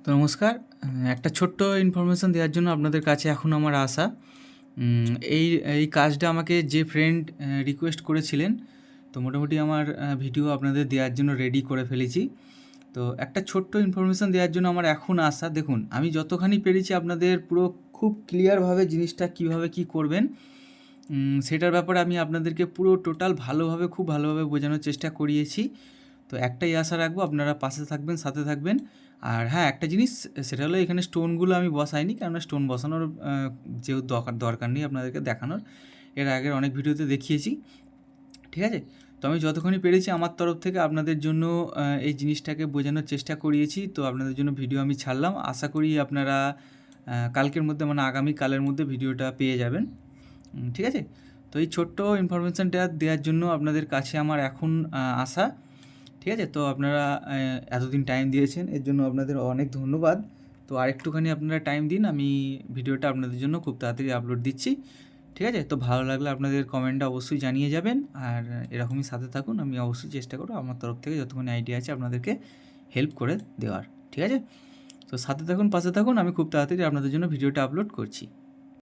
তো নমস্কার। একটা ছোট্ট ইনফরমেশন দেওয়ার জন্য আপনাদের কাছে এখন আমার আসা। এই এই কাজটা আমাকে যে ফ্রেন্ড রিকোয়েস্ট করেছিলেন, তো মোটামুটি আমার ভিডিও আপনাদের দেওয়ার জন্য রেডি করে ফেলেছি। তো একটা ছোট্ট ইনফরমেশন দেওয়ার জন্য আমার এখন আসা। দেখুন, আমি যতখানি পেরেছি আপনাদের পুরো খুব ক্লিয়ারভাবে জিনিসটা কীভাবে কী করবেন সেটার ব্যাপারে আমি আপনাদেরকে পুরো টোটাল ভালোভাবে, খুব ভালোভাবে বোঝানোর চেষ্টা করিয়েছি। তো একটাই আশা রাখবো, আপনারা পাশে থাকবেন, সাথে থাকবেন। আর হ্যাঁ, একটা জিনিস, সেটা হলো এখানে স্টোনগুলো আমি বসাইনি, কেননা স্টোন বসানোর যেহেতু দরকার নেই আপনাদেরকে দেখানোর। এর আগের অনেক ভিডিওতে দেখিয়েছি, ঠিক আছে? তো আমি যতখানি পেরেছি আমার তরফ থেকে আপনাদের জন্য এই জিনিসটাকে বোঝানোর চেষ্টা করিয়েছি। তো আপনাদের জন্য ভিডিও আমি ছাড়লাম। আশা করি আপনারা কালকের মধ্যে, মানে আগামীকালের মধ্যে ভিডিওটা পেয়ে যাবেন, ঠিক আছে? তো এই ছোট্ট ইনফরমেশানটা দেওয়ার জন্য আপনাদের কাছে আমার এখন আসা, ঠিক আছে? তো আপনারা এতদিন টাইম দিয়েছেন, এর জন্য আপনাদের অনেক ধন্যবাদ। তো আরেকটুখানি আপনারা টাইম দিন, আমি ভিডিওটা আপনাদের জন্য খুব তাড়াতাড়ি আপলোড দিচ্ছি, ঠিক আছে? তো ভালো লাগলে আপনাদের কমেন্টটা অবশ্যই জানিয়ে যাবেন, আর এরকমই সাথে থাকুন। আমি অবশ্যই চেষ্টা করব আমার তরফ থেকে যতখানি আইডিয়া আছে আপনাদেরকে হেল্প করে দেওয়ার, ঠিক আছে? তো সাথে থাকুন, পাশে থাকুন, আমি খুব তাড়াতাড়ি আপনাদের জন্য ভিডিওটা আপলোড করছি।